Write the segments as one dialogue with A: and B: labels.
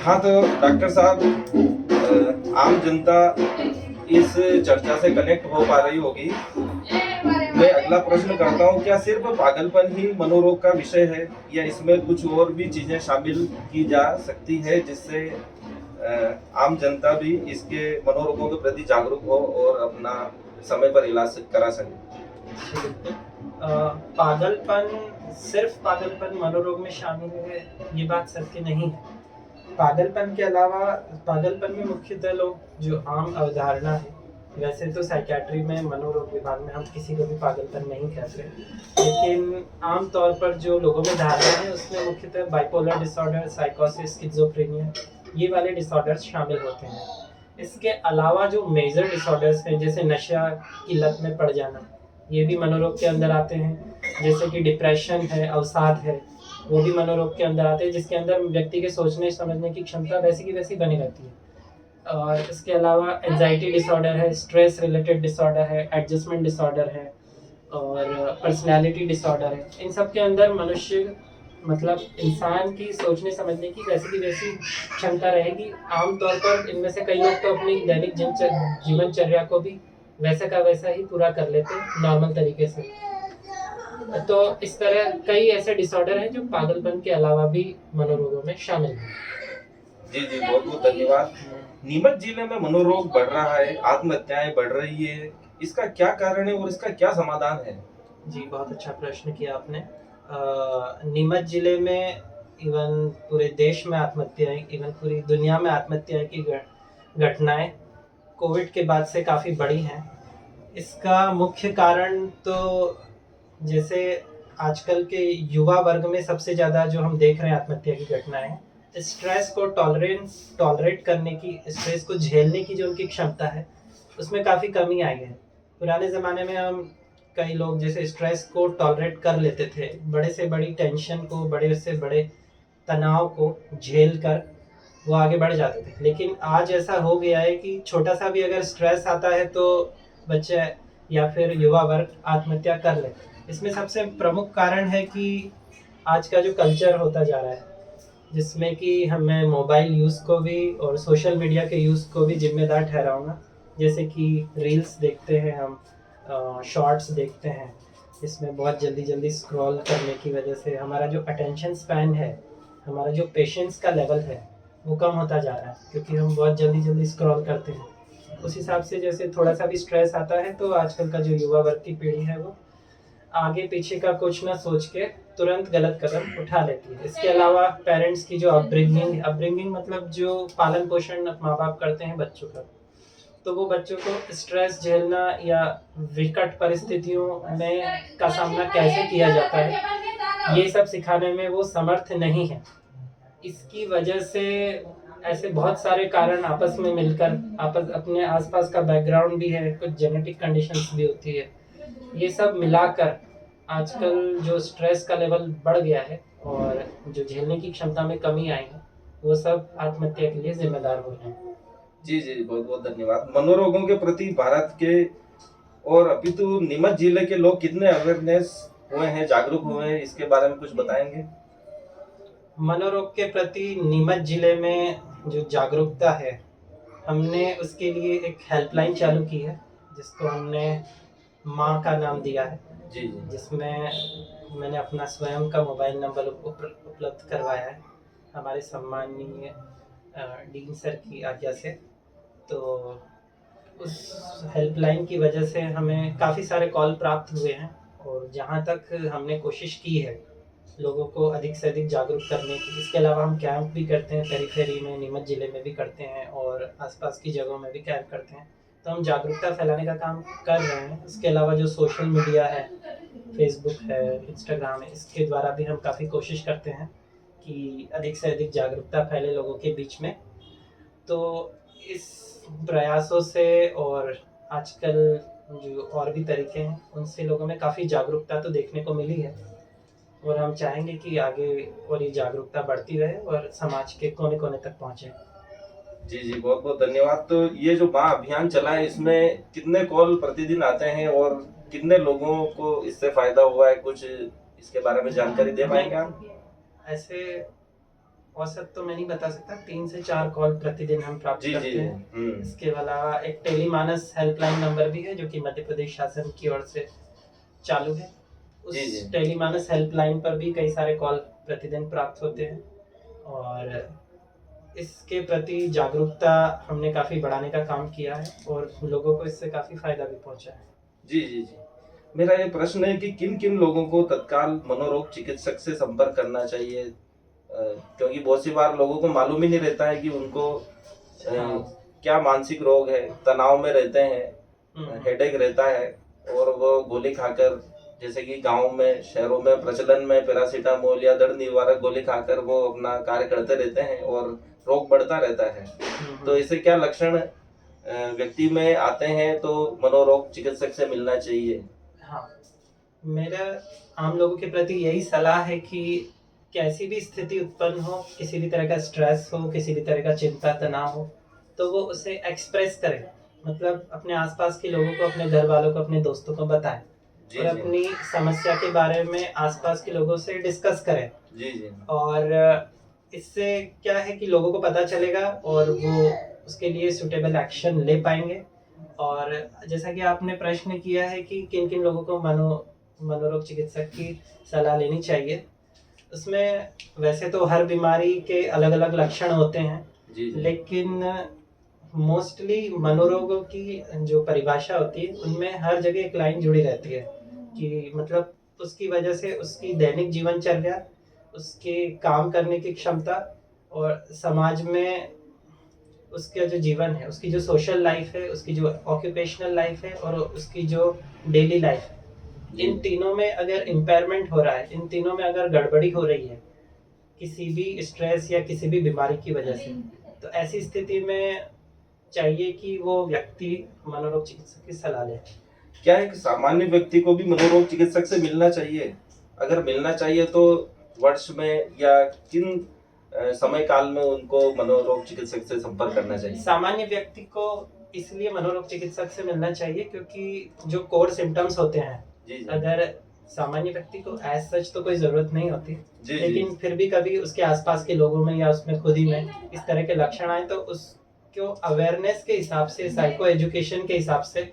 A: हाँ, तो डॉक्टर साहब, आम जनता इस चर्चा से कनेक्ट हो पा रही होगी। मैं अगला प्रश्न करता हूँ, क्या सिर्फ पागलपन ही मनोरोग का विषय है या इसमें कुछ और भी चीजें शामिल की जा सकती है जिससे आम जनता भी इसके मनोरोगों के प्रति जागरूक हो और अपना समय पर इलाज करा सके?
B: पागलपन, सिर्फ पागलपन मनोरोग में शामिल है, ये बात सत्य नहीं है। पागलपन के अलावा पागलपन में मुख्यतः लोग जो आम अवधारणा है, वैसे तो साइकियाट्री में मनोरोग विभाग में हम किसी को भी पागलपन नहीं कहते, लेकिन आम तौर पर जो लोगों में धारणा है उसमें मुख्यतः बाइपोलर डिसऑर्डर, साइकोसिस, स्किज़ोफ्रेनिया, ये वाले डिसऑर्डर्स शामिल होते हैं। इसके अलावा जो मेजर डिसऑर्डर्स हैं जैसे नशा की लत में पड़ जाना, ये भी मनोरोग के अंदर आते हैं। जैसे कि डिप्रेशन है, अवसाद है, वो भी मनोरोग के अंदर आते हैं, जिसके अंदर व्यक्ति के सोचने समझने की क्षमता वैसी की वैसी बनी रहती है। और इसके अलावा एंजाइटी डिसऑर्डर है, स्ट्रेस रिलेटेड डिसऑर्डर है, एडजस्टमेंट डिसऑर्डर है और पर्सनैलिटी डिसऑर्डर है। इन सब के अंदर मनुष्य मतलब इंसान की सोचने समझने की वैसी क्षमता रहेगी। आमतौर पर इनमें से कई लोग तो अपनी दैनिक जीवनचर्या को भी वैसा का वैसा ही पूरा कर लेते हैं नॉर्मल तरीके से। तो इस तरह कई ऐसे डिसऑर्डर हैं जो पागलपन के अलावा भी मनोरोगों में शामिल हैं।
A: जी जी, बहुत बहुत धन्यवाद। नीमच जिले में मनोरोग बढ़ रहा है, आत्महत्याएं बढ़ रही है, इसका क्या कारण है और इसका क्या समाधान है?
B: जी, बहुत अच्छा प्रश्न किया आपने। नीमच जिले में इवन पूरे देश में आत्महत्याएं, इवन पूरी दुनिया में आत्महत्याएं की घटनाएं कोविड के बाद से काफ़ी बढ़ी हैं। इसका मुख्य कारण तो जैसे आजकल के युवा वर्ग में सबसे ज़्यादा जो हम देख रहे हैं आत्महत्या की घटनाएं, स्ट्रेस को टॉलरेट करने की, स्ट्रेस को झेलने की जो उनकी क्षमता है, उसमें काफ़ी कमी आई है। पुराने ज़माने में हम कई लोग जैसे स्ट्रेस को टॉलरेट कर लेते थे, बड़े से बड़ी टेंशन को, बड़े से बड़े तनाव को झेल कर वो आगे बढ़ जाते थे। लेकिन आज ऐसा हो गया है कि छोटा सा भी अगर स्ट्रेस आता है तो बच्चे या फिर युवा वर्ग आत्महत्या कर ले। इसमें सबसे प्रमुख कारण है कि आज का जो कल्चर होता जा रहा है, जिसमें कि हमें मोबाइल यूज़ को भी और सोशल मीडिया के यूज़ को भी जिम्मेदार ठहराऊंगा। जैसे कि रील्स देखते हैं हम, शॉर्ट्स देखते हैं, इसमें बहुत जल्दी जल्दी स्क्रॉल करने की वजह से हमारा जो अटेंशन स्पैन है, हमारा जो पेशेंस का लेवल है, वो कम होता जा रहा है, क्योंकि हम बहुत जल्दी जल्दी स्क्रॉल करते हैं। उस हिसाब से जैसे थोड़ा सा भी स्ट्रेस आता है तो आजकल का जो युवा वर्ग की पीढ़ी है वो आगे पीछे का कुछ ना सोच के तुरंत गलत कदम उठा लेती है। इसके अलावा पेरेंट्स की जो अपब्रिंगिंग मतलब जो पालन पोषण माँ बाप करते हैं बच्चों का, तो वो बच्चों को स्ट्रेस झेलना या विकट परिस्थितियों में का सामना कैसे किया जाता है, ये सब सिखाने में वो समर्थ नहीं है। इसकी वजह से ऐसे बहुत सारे कारण आपस में मिलकर, आपस अपने आसपास का बैकग्राउंड भी है, कुछ जेनेटिक कंडीशंस भी होती है, ये सब मिलाकर आजकल जो स्ट्रेस का लेवल बढ़ गया है और जो झेलने की क्षमता में कमी आई है, वो सब आत्महत्या के लिए जिम्मेदार हो रहे हैं।
A: जी जी, बहुत बहुत धन्यवाद। मनोरोगों के प्रति भारत के और अभी तो नीमच जिले के लोग कितने अवेयरनेस हुए हैं, जागरूक हुए हैं, इसके बारे में कुछ बताएंगे?
B: मनोरोग के प्रति नीमच जिले में जो जागरूकता है, हमने उसके लिए एक हेल्पलाइन चालू की है, जिसको हमने माँ का नाम दिया है।
A: जी जी,
B: जिसमें मैंने अपना स्वयं का मोबाइल नंबर उपलब्ध करवाया है हमारे सम्माननीय डीन सर की आज्ञा से। तो उस हेल्पलाइन की वजह से हमें काफ़ी सारे कॉल प्राप्त हुए हैं और जहाँ तक हमने कोशिश की है लोगों को अधिक से अधिक जागरूक करने की। इसके अलावा हम कैंप भी करते हैं, पेरीफेरी में, नीमच ज़िले में भी करते हैं और आसपास की जगहों में भी कैंप करते हैं। तो हम जागरूकता फैलाने का काम कर रहे हैं। इसके अलावा जो सोशल मीडिया है, फेसबुक है, इंस्टाग्राम है, इसके द्वारा भी हम काफ़ी कोशिश करते हैं कि अधिक से अधिक जागरूकता फैले लोगों के बीच में। तो इस प्रयासों से और आजकल जो और भी तरीके हैं, उनसे लोगों में काफ़ी जागरूकता तो देखने को मिली है और हम चाहेंगे कि आगे और ये जागरूकता बढ़ती रहे और समाज के कोने कोने तक पहुँचे।
A: जी जी, बहुत बहुत धन्यवाद। तो ये जो माँ अभियान चला है, इसमें कितने कॉल प्रतिदिन आते हैं और कितने लोगों को इससे फायदा हुआ है, कुछ इसके बारे में जानकारी दे पाएंगे आप?
B: ऐसे औसत तो मैं नहीं बता सकता, 3 से 4 कॉल प्रतिदिन हम प्राप्त
A: जी
B: करते
A: जी।
B: हैं। इसके अलावा एक टेलीमानस हेल्पलाइन नंबर भी है जो कि मध्य प्रदेश शासन की ओर से चालू है। उस
A: जी, जी।
B: टेलीमानस हेल्पलाइन पर भी कई सारे कॉल प्रतिदिन प्राप्त होते हैं और इसके प्रति जागरूकता हमने काफ़ी बढ़ाने का काम किया है और लोगों को इससे काफ़ी फायदा भी पहुंचा है।
A: जी जी जी। मेरा ये प्रश्न है कि किन किन लोगों को तत्काल मनोरोग चिकित्सक से संपर्क करना चाहिए, क्योंकि बहुत सी बार लोगों को मालूम ही नहीं रहता है कि उनको
B: हाँ।
A: क्या मानसिक रोग है, तनाव में रहते हैं,
B: हम्म,
A: हेडेक रहता है और वो गोली खाकर, जैसे कि गांव में शहरों में प्रचलन में पैरासीटामोल या दर्द निवारक गोली खाकर वो अपना कार्य करते रहते हैं और रोग बढ़ता रहता है। तो इससे क्या लक्षण व्यक्ति में आते हैं तो मनोरोग चिकित्सक से मिलना चाहिए?
B: हाँ, मेरा आम लोगों के प्रति यही सलाह है कि कैसी भी स्थिति उत्पन्न हो, किसी भी तरह का स्ट्रेस हो, किसी भी तरह का चिंता तनाव हो, तो वो उसे एक्सप्रेस करें। मतलब अपने आसपास के लोगों को, अपने घर वालों को, अपने दोस्तों को बताएं
A: जी
B: और
A: जी।
B: अपनी समस्या के बारे में आसपास के लोगों से डिस्कस करें।
A: जी जी।
B: और इससे क्या है कि लोगों को पता चलेगा और वो उसके लिए सूटेबल एक्शन ले पाएंगे। और जैसा कि आपने प्रश्न किया है कि किन किन लोगों को मनोरोग चिकित्सक की सलाह लेनी चाहिए, उसमें वैसे तो हर बीमारी के अलग अलग लक्षण होते हैं,
A: जी जी।
B: लेकिन मोस्टली मनोरोगों की जो परिभाषा होती है उनमें हर जगह एक लाइन जुड़ी रहती है कि मतलब उसकी वजह से उसकी दैनिक जीवनचर्या, उसके काम करने की क्षमता और समाज में उसका जो जीवन है, उसकी जो सोशल लाइफ है, उसकी जो ऑक्यूपेशनल लाइफ है और उसकी जो डेली लाइफ है,
A: जी
B: इन तीनों में अगर इम्पेयरमेंट हो रहा है, इन तीनों में अगर गड़बड़ी हो रही है किसी भी स्ट्रेस या किसी भी बीमारी की वजह से, तो ऐसी स्थिति में चाहिए कि वो व्यक्ति मनोरोग चिकित्सक की सलाह ले।
A: क्या एक सामान्य व्यक्ति को भी मनोरोग चिकित्सक से मिलना चाहिए? अगर मिलना चाहिए तो वर्ष में या किन समय काल में उनको मनोरोग चिकित्सक से संपर्क करना चाहिए?
B: सामान्य व्यक्ति को इसलिए मनोरोग चिकित्सक से मिलना चाहिए क्योंकि जो कोर सिम्टम्स होते हैं,
A: जी जी।
B: अगर सामान्य व्यक्ति को एज सच तो कोई जरूरत नहीं होती,
A: जी
B: लेकिन
A: जी।
B: फिर भी कभी उसके आसपास के लोगों में या उसमें खुद ही में इस तरह के लक्षण आए तो उसको अवेयरनेस के हिसाब से, साइको एजुकेशन के हिसाब से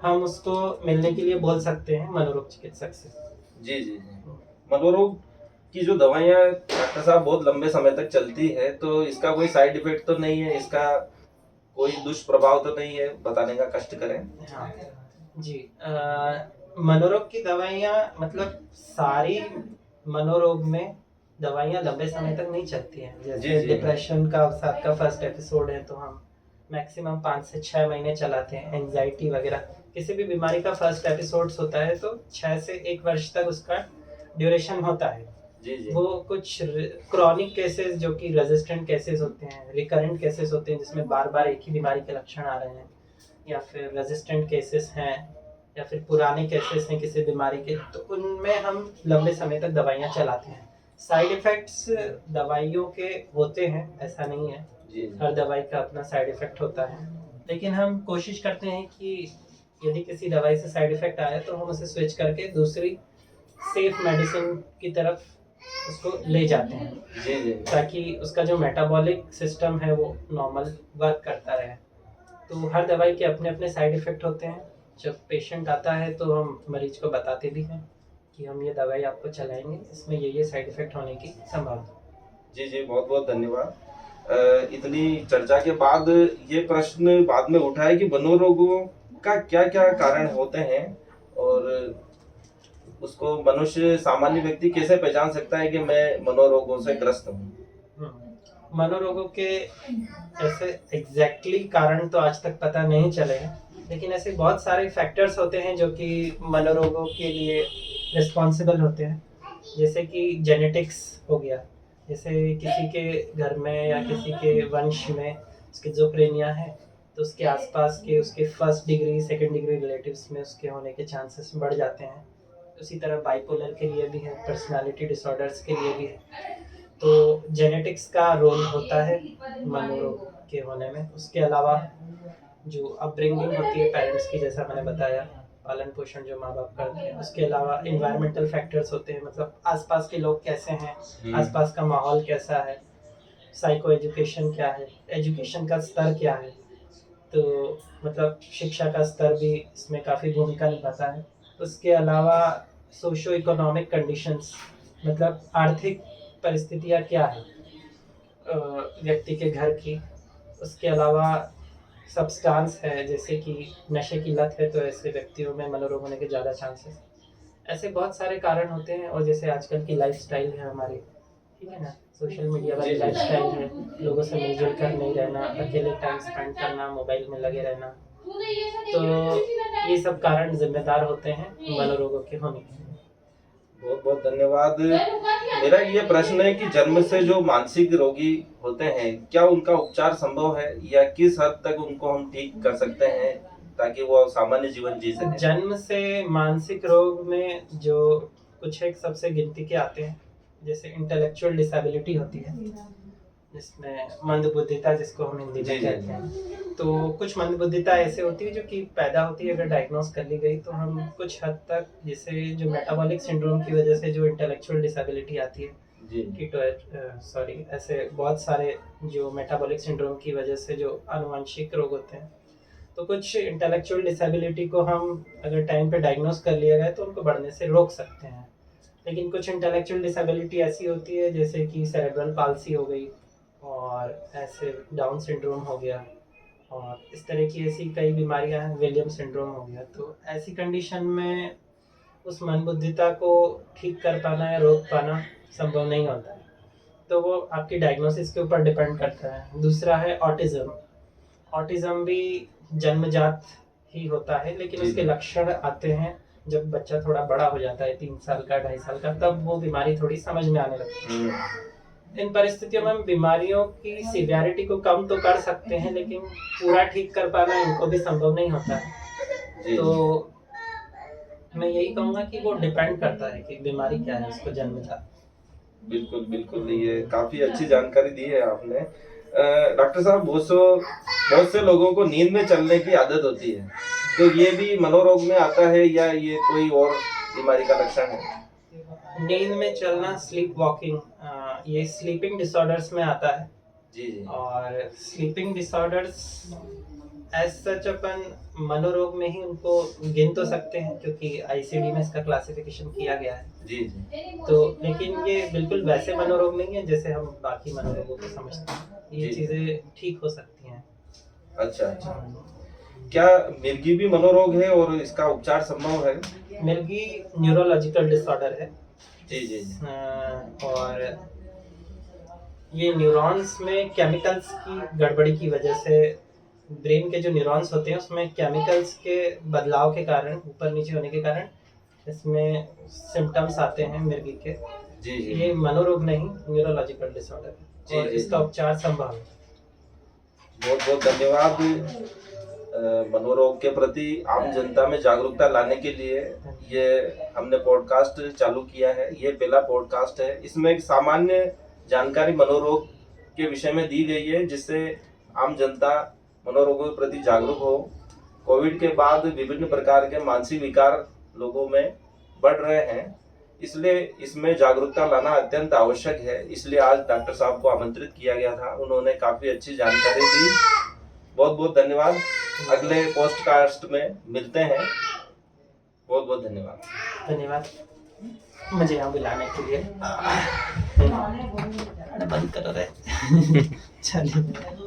B: हम उसको मिलने के लिए बोल सकते हैं मनोरोग चिकित्सक से।
A: जी जी जी। मनोरोग की जो दवाइयाँ डॉक्टर साहब बहुत लंबे समय तक चलती है, तो इसका कोई साइड इफेक्ट तो नहीं है, इसका कोई दुष्प्रभाव तो नहीं है, बताने का कष्ट करें।
B: हाँ जी, मनोरोग की दवाइयाँ मतलब सारी मनोरोग में दवाइयाँ लंबे समय तक नहीं चलती हैं।
A: जी,
B: जैसे
A: जी।
B: डिप्रेशन का साथ का फर्स्ट एपिसोड है तो हम मैक्सिमम 5 से 6 महीने चलाते हैं। एंजाइटी वगैरह किसी भी बीमारी का फर्स्ट एपिसोड्स होता है तो 6 से 1 वर्ष तक उसका ड्यूरेशन होता है।
A: जी जी।
B: वो कुछ क्रॉनिक केसेस जो कि रेजिस्टेंट केसेस होते हैं, रिकरेंट केसेस होते हैं जिसमें बार बार एक ही बीमारी के लक्षण आ रहे हैं, या फिर रेजिस्टेंट केसेस हैं, या फिर पुराने केसेस हैं किसी बीमारी के, तो उनमें हम लंबे समय तक दवाइयाँ चलाते हैं। साइड इफ़ेक्ट्स दवाइयों के होते हैं, ऐसा नहीं है,
A: जी
B: हर दवाई का अपना साइड इफ़ेक्ट होता है, लेकिन हम कोशिश करते हैं कि यदि किसी दवाई से साइड इफ़ेक्ट आया तो हम उसे स्विच करके दूसरी सेफ मेडिसिन की तरफ उसको ले जाते हैं,
A: जी जी।
B: ताकि उसका जो मेटाबॉलिक सिस्टम है वो नॉर्मल वर्क करता रहे। तो हर दवाई के अपने अपने साइड इफ़ेक्ट होते हैं। जब पेशेंट आता है तो हम मरीज को बताते भी हैं कि हम ये दवाई आपको चलाएंगे, इसमें ये साइड इफ़ेक्ट होने की संभावना।
A: जी जी, बहुत बहुत धन्यवाद। इतनी चर्चा के बाद ये प्रश्न बाद में उठा है कि मनोरोगों का क्या क्या कारण होते हैं और उसको मनुष्य सामान्य व्यक्ति कैसे पहचान सकता है कि मैं मनोरोगों से ग्रस्त हूँ?
B: मनोरोगों के ऐसे एग्जैक्टली कारण तो आज तक पता नहीं चले हैं, लेकिन ऐसे बहुत सारे फैक्टर्स होते हैं जो कि मनोरोगों के लिए रिस्पॉन्सिबल होते हैं। जैसे कि जेनेटिक्स हो गया, जैसे किसी के घर में या किसी के वंश में स्किज़ोफ्रेनिया है तो उसके आसपास के उसके first degree second degree relatives में उसके होने के चांसेस बढ़ जाते हैं। उसी तरह बाइपोलर के लिए भी है, पर्सनालिटी डिसऑर्डर्स के लिए भी है। तो जेनेटिक्स का रोल होता है मनोरोग के होने में। उसके अलावा जो अपब्रिंगिंग होती है पेरेंट्स की, जैसा मैंने बताया, पालन पोषण जो माँ बाप करते हैं। उसके अलावा इन्वायरमेंटल फैक्टर्स होते हैं, मतलब आसपास के लोग कैसे हैं, आसपास का माहौल कैसा है, साइको एजुकेशन क्या है, एजुकेशन का स्तर क्या है, तो मतलब शिक्षा का स्तर भी इसमें काफ़ी भूमिका निभाता है। उसके अलावा सोशो इकोनॉमिक कंडीशंस, मतलब आर्थिक परिस्थितियाँ क्या है व्यक्ति के घर की। उसके अलावा सब्सटेंस है, जैसे कि नशे की लत है तो ऐसे व्यक्तियों में मनोरोग होने के ज़्यादा चांसेस। ऐसे बहुत सारे कारण होते हैं। और जैसे आजकल की लाइफस्टाइल है हमारी, ठीक है ना, सोशल मीडिया वाली
A: जी, जी।
B: लाइफस्टाइल है, लोगों से मिलजुल कर नहीं रहना, अकेले टाइम स्पेंड करना, मोबाइल में लगे रहना, तो ये सब कारण जिम्मेदार होते हैं मनोरोगों के होने के।
A: बहुत बहुत धन्यवाद। मेरा ये प्रश्न है कि जन्म से जो मानसिक रोगी होते हैं, क्या उनका उपचार संभव है या किस हद तक उनको हम ठीक कर सकते हैं ताकि वो सामान्य जीवन जी सके?
B: जन्म से मानसिक रोग में जो कुछ एक सबसे गिनती के आते हैं, जैसे इंटेलेक्चुअल डिसेबिलिटी होती है, जिसमें मंदबुद्धिता जिसको हम हिंदी
A: जी,
B: में
A: जी,
B: कहते हैं। तो कुछ मंदबुद्धिता ऐसे होती है जो कि पैदा होती है, अगर डायग्नोस कर ली गई तो हम कुछ हद तक, जैसे जो मेटाबॉलिक सिंड्रोम की वजह से जो इंटेलेक्चुअल डिसेबिलिटी आती है,
A: जी,
B: सॉरी, ऐसे बहुत सारे जो मेटाबॉलिक सिंड्रोम की वजह से जो आनुवंशिक रोग होते हैं, तो कुछ इंटेलेक्चुअल डिसेबिलिटी को हम अगर टाइम पे डायग्नोस कर लिया गया तो उनको बढ़ने से रोक सकते हैं। लेकिन कुछ इंटेलेक्चुअल डिसेबिलिटी ऐसी होती है जैसे कि सेरेब्रल पाल्सी हो गई, और ऐसे डाउन सिंड्रोम हो गया, और इस तरह की ऐसी कई बीमारियां हैं, विलियम सिंड्रोम हो गया। तो ऐसी कंडीशन में उस मंदबुद्धिता को ठीक कर पाना या रोक पाना संभव नहीं होता है। तो वो आपकी डायग्नोसिस के ऊपर डिपेंड करता है। दूसरा है ऑटिज्म। ऑटिज्म भी जन्मजात ही होता है, लेकिन
A: जी,
B: उसके
A: जी।
B: लक्षण आते हैं जब बच्चा थोड़ा बड़ा हो जाता है, 3 साल का, 2.5 साल का, तब वो बीमारी थोड़ी समझ में आने लगती है। इन परिस्थितियों में हम बीमारियों की सीवियरिटी को कम तो कर सकते हैं, लेकिन पूरा ठीक कर पाना इनको भी संभव नहीं होता है।
A: जी,
B: तो मैं यही कहूँगा कि वो डिपेंड करता है कि बीमारी क्या है उसको जन्मजात।
A: बिल्कुल, बिल्कुल, ये काफ़ी अच्छी जानकारी दी है आपने। डॉक्टर साहब, बहुत से लोगों को नींद में चलने की आदत होती है, तो ये भी मनोरोग में आता है या ये कोई और बीमारी का लक्षण है?
B: नींद में चलना, स्लीप वॉकिंग, ये स्लीपिंग डिसऑर्डर्स में आता है।
A: जी, जी।
B: और स्लीपिंग डिसऑर्डर्स एज सच अपन मनोरोग में ही उनको गिन तो सकते हैं, क्योंकि आईसीडी में इसका क्लासिफिकेशन किया गया है।
A: जी, जी।
B: तो लेकिन ये बिल्कुल वैसे मनोरोग नहीं है जैसे हम बाकी मनोरोगों को समझते हैं। ये
A: जी।
B: चीजें ठीक हो सकती हैं।
A: अच्छा, अच्छा। क्या मिर्गी भी मनोरोग है और इसका उपचार संभव है?
B: मिर्गी न्यूरोलॉजिकल डिसऑर्डर है।
A: जी, जी, जी।
B: और ये न्यूरॉन्स में केमिकल्स की गड़बड़ी की वजह से, ब्रेन के जो न्यूरॉन्स होते हैं उसमें केमिकल्स के बदलाव के कारण, ऊपर नीचे होने के कारण इसमें सिम्टम्स आते हैं मिर्गी के।
A: जी, जी।
B: ये मनोरोग नहीं, न्यूरोलॉजिकल डिसऑर्डर है,
A: जी,
B: और
A: जी,
B: इसका
A: जी।
B: उपचार संभव है।
A: बहुत बहुत धन्यवाद। मनोरोग के प्रति आम जनता में जागरूकता लाने के लिए ये हमने पॉडकास्ट चालू किया है। ये पहला पॉडकास्ट है। इसमें एक सामान्य जानकारी मनोरोग के विषय में दी गई है, जिससे आम जनता मनोरोगों के प्रति जागरूक हो। कोविड के बाद विभिन्न प्रकार के मानसिक विकार लोगों में बढ़ रहे हैं, इसलिए इसमें जागरूकता लाना अत्यंत आवश्यक है। इसलिए आज डॉक्टर साहब को आमंत्रित किया गया था, उन्होंने काफी अच्छी जानकारी दी। बहुत बहुत धन्यवाद। अगले पॉडकास्ट में मिलते हैं। बहुत बहुत धन्यवाद।
B: धन्यवाद मुझे यहाँ बुलाने के लिए। बंद करो रे। चलिए।